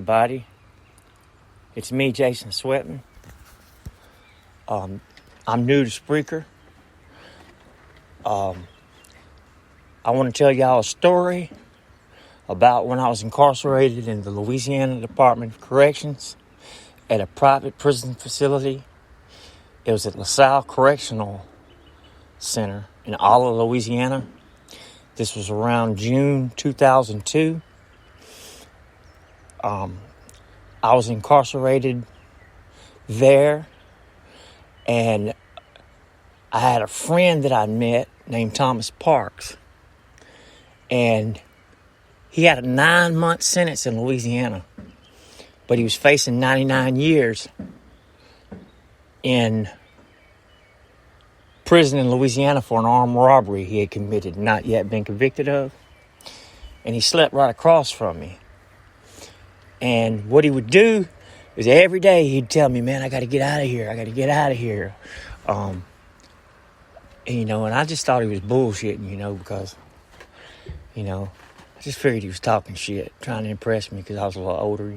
everybody. It's me, Jason Sweatman. I'm new to Spreaker. I want to tell y'all a story about when I was incarcerated in the Louisiana Department of Corrections at a private prison facility. It was at LaSalle Correctional Center in Alla, Louisiana. This was around June 2002. I was incarcerated there, and I had a friend that I met named Thomas Parks, and he had a 9-month sentence in Louisiana, but he was facing 99 years in prison in Louisiana for an armed robbery he had committed, not yet been convicted of, and he slept right across from me. And what he would do is every day he'd tell me, man, I got to get out of here. I got to get out of here. And I just thought he was bullshitting, because, I just figured he was talking shit, trying to impress me because I was a little older,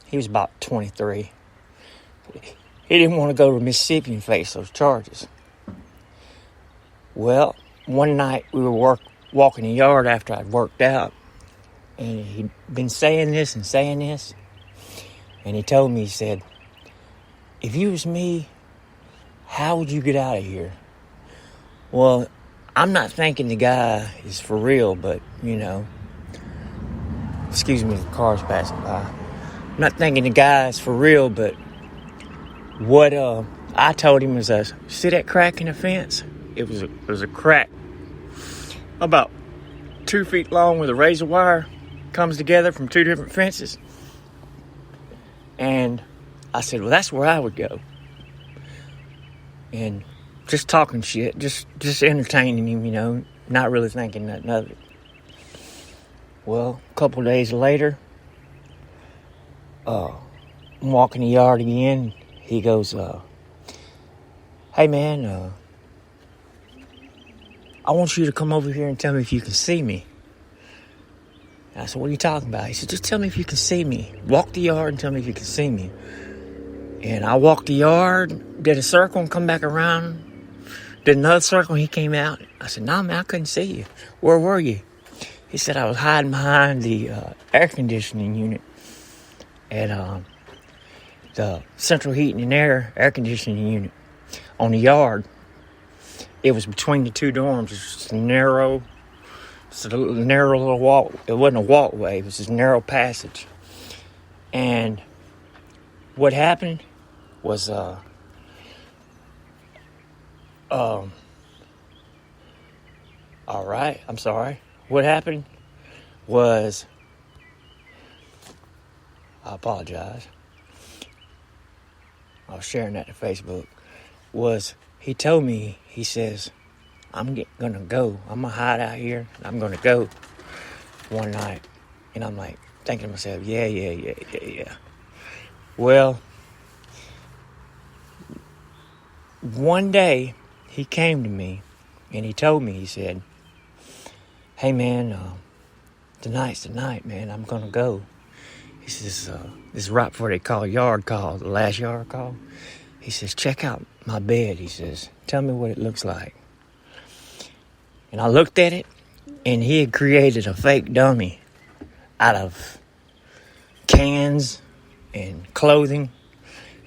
He was about 23. He didn't want to go to Mississippi and face those charges. Well, one night we were walking the yard after I'd worked out. And he'd been saying this. And he told me, he said, if you was me, how would you get out of here? Well, I'm not thinking the guy is for real, but, excuse me, the car's passing by. I'm not thinking the guy is for real, but what I told him was, see that crack in the fence? It was a crack about 2 feet long with a razor wire. Comes together from two different fences. And I said, well, that's where I would go. And just talking shit, just entertaining him, not really thinking nothing of it. Well, a couple days later, I'm walking the yard again. He goes, hey man, I want you to come over here and tell me if you can see me. I said, what are you talking about? He said, just tell me if you can see me. Walk the yard and tell me if you can see me. And I walked the yard, did a circle and come back around. Did another circle and he came out. I said, no, man, I couldn't see you. Where were you? He said, I was hiding behind the air conditioning unit at the central heating and air conditioning unit on the yard. It was between the two dorms. It was just a narrow little walk. It wasn't a walkway. It was this narrow passage. And what happened was, all right, I'm sorry. What happened was, I apologize. I was sharing that to Facebook. He told me, he says, I'm going to go. I'm going to hide out here. And I'm going to go one night. And I'm like, thinking to myself, yeah. Well, one day he came to me and he told me, he said, hey man, tonight's the night, man. I'm going to go. He says, this is right before they call yard call, the last yard call. He says, check out my bed. He says, tell me what it looks like. And I looked at it, and he had created a fake dummy out of cans and clothing.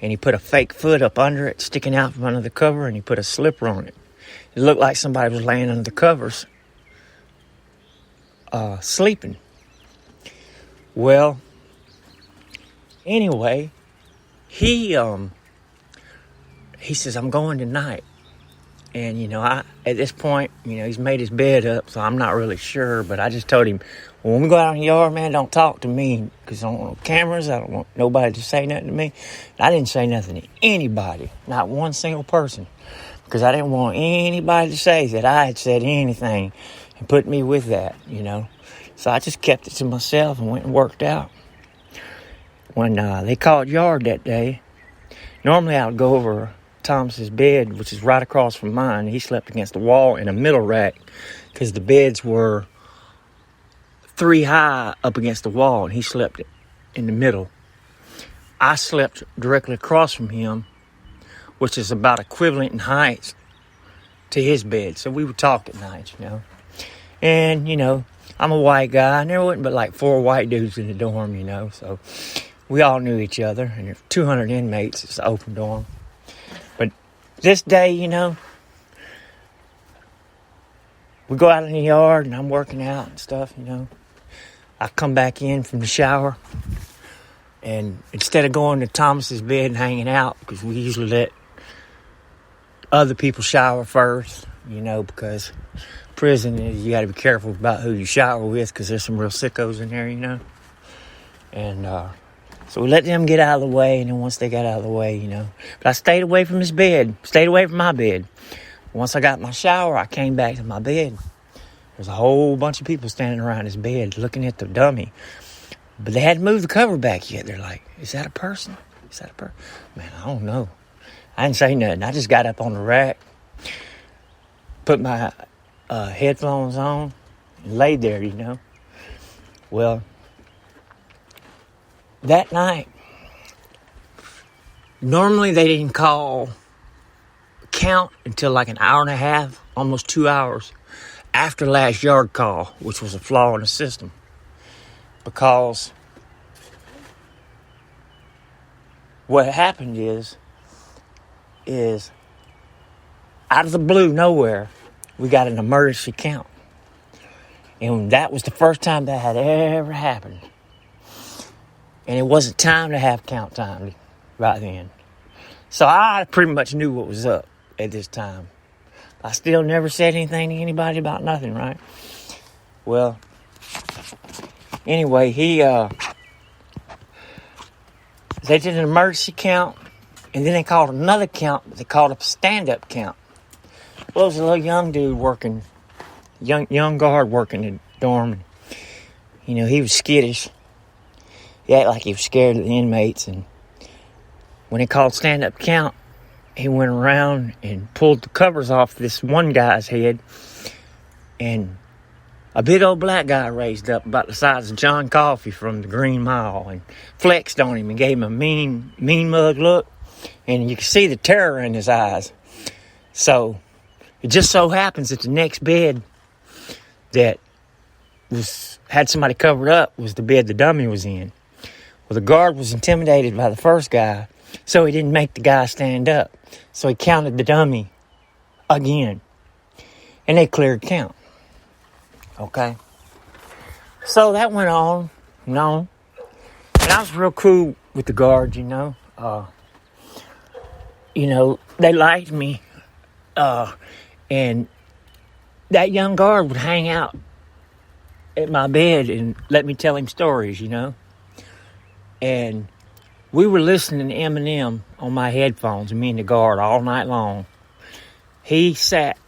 And he put a fake foot up under it, sticking out from under the cover, and he put a slipper on it. It looked like somebody was laying under the covers, sleeping. Well, anyway, he says, I'm going tonight. And, at this point, he's made his bed up, so I'm not really sure. But I just told him, when we go out in the yard, man, don't talk to me. Because I don't want no cameras. I don't want nobody to say nothing to me. And I didn't say nothing to anybody. Not one single person. Because I didn't want anybody to say that I had said anything and put me with that, So I just kept it to myself and went and worked out. When they called yard that day, normally I would go over Thomas's bed, which is right across from mine. He slept against the wall in a middle rack because the beds were 3 high up against the wall, and he slept in the middle. I slept directly across from him, which is about equivalent in height to his bed. So we would talk at night, And, I'm a white guy, and there wasn't but like 4 white dudes in the dorm, so we all knew each other, and there's 200 inmates. It's an open dorm. But this day, we go out in the yard, and I'm working out and stuff, I come back in from the shower, and instead of going to Thomas's bed and hanging out, because we usually let other people shower first, because prison is, you got to be careful about who you shower with, because there's some real sickos in there, And so we let them get out of the way, and then once they got out of the way, But I stayed away from his bed, stayed away from my bed. Once I got my shower, I came back to my bed. There's a whole bunch of people standing around his bed looking at the dummy. But they hadn't moved the cover back yet. They're like, is that a person? Is that a person? Man, I don't know. I didn't say nothing. I just got up on the rack, put my headphones on, and laid there, Well, that night, normally they didn't call count until like an hour and a half, almost 2 hours after last yard call, which was a flaw in the system. Because what happened is out of the blue, nowhere, we got an emergency count. And that was the first time that had ever happened. And it wasn't time to have count time right then. So I pretty much knew what was up at this time. I still never said anything to anybody about nothing, right? Well, anyway, they did an emergency count, and then they called another count, but they called a stand-up count. Well, there was a little young dude working, young guard working in the dorm. He was skittish. He acted like he was scared of the inmates, and when they called stand-up count, he went around and pulled the covers off this one guy's head, and a big old black guy raised up about the size of John Coffey from the Green Mile and flexed on him and gave him a mean mug look, and you could see the terror in his eyes. So it just so happens that the next bed that had somebody covered up was the bed the dummy was in. Well, the guard was intimidated by the first guy, so he didn't make the guy stand up. So he counted the dummy again, and they cleared count. Okay? So that went on and on. And I was real cool with the guards, they liked me. And that young guard would hang out at my bed and let me tell him stories, And we were listening to Eminem on my headphones, me and the guard, all night long. He sat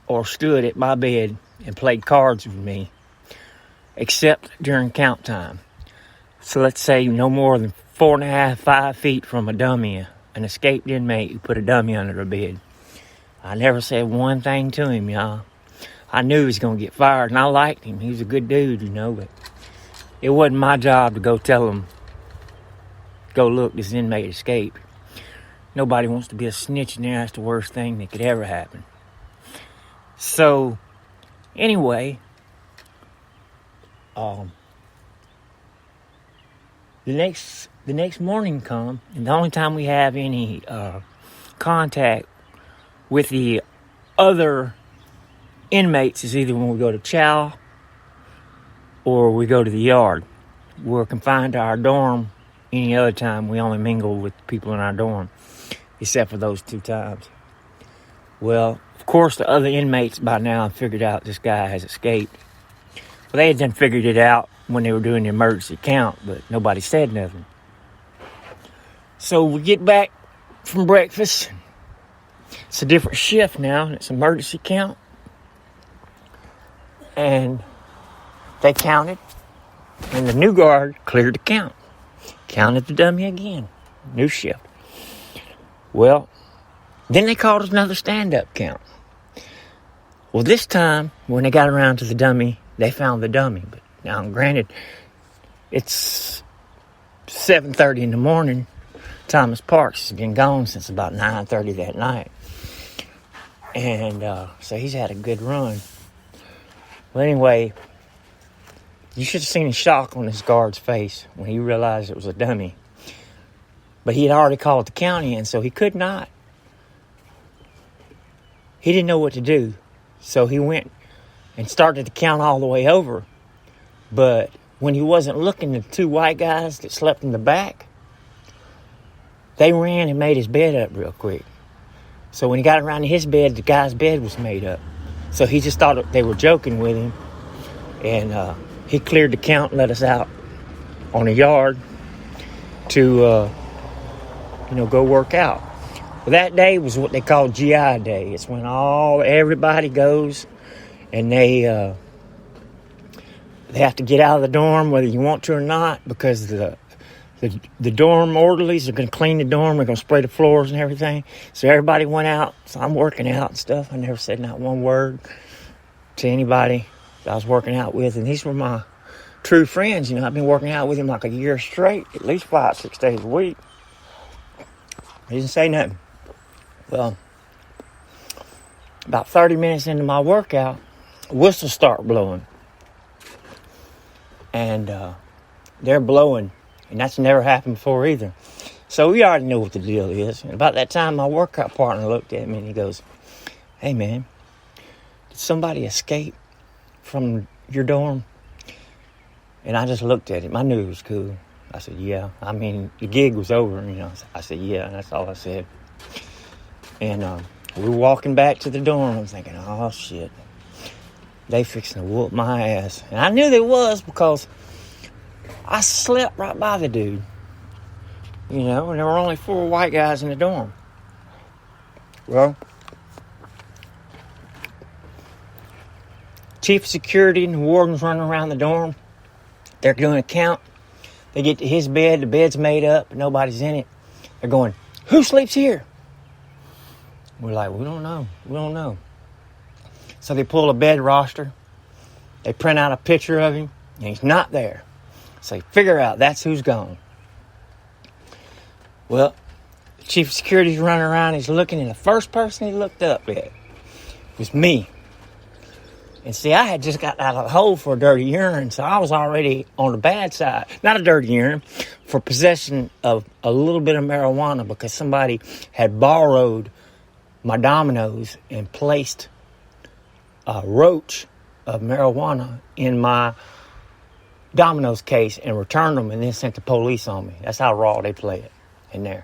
or stood at my bed and played cards with me, except during count time. So let's say no more than 4.5, 5 feet from a dummy, an escaped inmate who put a dummy under the bed. I never said one thing to him, y'all. I knew he was going to get fired, and I liked him. He was a good dude, but it wasn't my job to go tell him, go look, this inmate escaped. Nobody wants to be a snitch in there. That's the worst thing that could ever happen. So, anyway, the next morning come, and the only time we have any contact with the other inmates is either when we go to chow or we go to the yard. We're confined to our dorm. Any other time, we only mingle with people in our dorm, except for those 2 times. Well, of course, the other inmates by now have figured out this guy has escaped. Well, they had done figured it out when they were doing the emergency count, but nobody said nothing. So we get back from breakfast. It's a different shift now, and it's emergency count. And they counted, and the new guard cleared the count. Counted the dummy again. New shift. Well, then they called another stand-up count. Well, this time, when they got around to the dummy, they found the dummy. But now, granted, it's 7:30 in the morning. Thomas Parks has been gone since about 9:30 that night. And so he's had a good run. Well, anyway, you should have seen the shock on this guard's face when he realized it was a dummy. But he had already called the county, and so he could not. He didn't know what to do. So he went and started to count all the way over. But when he wasn't looking, the two white guys that slept in the back, they ran and made his bed up real quick. So when he got around to his bed, the guy's bed was made up. So he just thought they were joking with him. And he cleared the count and let us out on the yard to, go work out. Well, that day was what they call GI Day. It's when everybody goes and they have to get out of the dorm whether you want to or not, because the dorm orderlies are going to clean the dorm. They're going to spray the floors and everything. So everybody went out. So I'm working out and stuff. I never said not one word to anybody that I was working out with. And these were my true friends. I've been working out with him like a year straight, at least 5-6 days a week. He didn't say nothing. Well, about 30 minutes into my workout, whistles start blowing. And they're blowing. And that's never happened before either. So we already know what the deal is. And about that time, my workout partner looked at me and he goes, "Hey, man, did somebody escape from your dorm?" And I just looked at him. I knew it was cool. I said, "Yeah." I mean, the gig was over, I said, "Yeah," and that's all I said. And we were walking back to the dorm. I'm thinking, oh, shit. They fixing to whoop my ass. And I knew they was, because I slept right by the dude. And there were only 4 white guys in the dorm. Well, chief of security and the warden's running around the dorm. They're doing a count. They get to his bed. The bed's made up. Nobody's in it. They're going, "Who sleeps here?" We're like, we don't know. So they pull a bed roster. They print out a picture of him, and he's not there. So they figure out that's who's gone. Well, the chief of security's running around. He's looking, and the first person he looked up at was me. And see, I had just got out of the hole for a dirty urine, so I was already on the bad side. Not a dirty urine, for possession of a little bit of marijuana, because somebody had borrowed my dominoes and placed a roach of marijuana in my dominoes case and returned them and then sent the police on me. That's how raw they play it in there.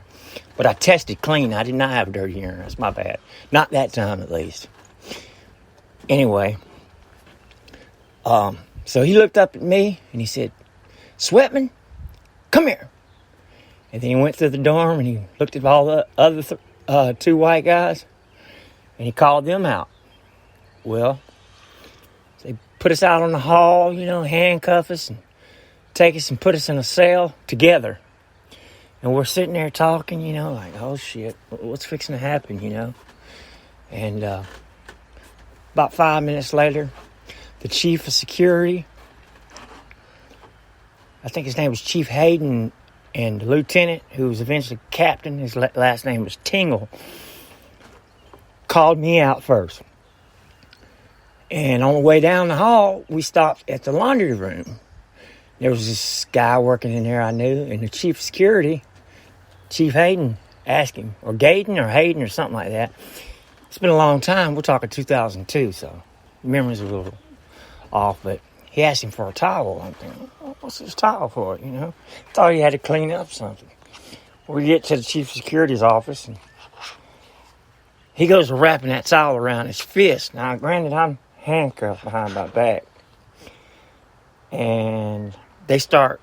But I tested clean. I did not have a dirty urine. That's my bad. Not that time, at least. Anyway, so he looked up at me and he said, "Sweatman, come here." And then he went through the dorm and he looked at all the other 2 white guys and he called them out. Well, they put us out on the hall, handcuff us and take us and put us in a cell together. And we're sitting there talking, like, oh shit, what's fixing to happen, And about 5 minutes later, the chief of security, I think his name was Chief Hayden, and the lieutenant, who was eventually captain, his last name was Tingle, called me out first. And on the way down the hall, we stopped at the laundry room. There was this guy working in there I knew, and the chief of security, Chief Hayden, asked him, or Gaydon or Hayden or something like that. It's been a long time. We're talking 2002, so memory's a little off, but he asked him for a towel. I'm thinking, what's this towel for, Thought he had to clean up something. We get to the chief of security's office, and he goes to wrapping that towel around his fist. Now, granted, I'm handcuffed behind my back. And they start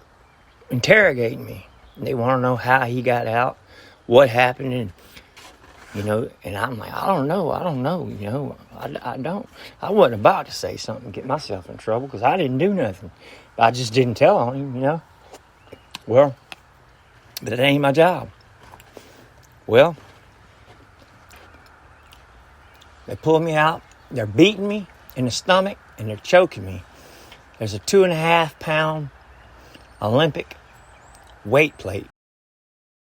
interrogating me. They want to know how he got out, what happened, and, and I'm like, I don't know, I don't. I wasn't about to say something and get myself in trouble because I didn't do nothing. I just didn't tell on him, Well, but it ain't my job. Well, they pull me out. They're beating me in the stomach and they're choking me. There's a 2.5-pound Olympic weight plate.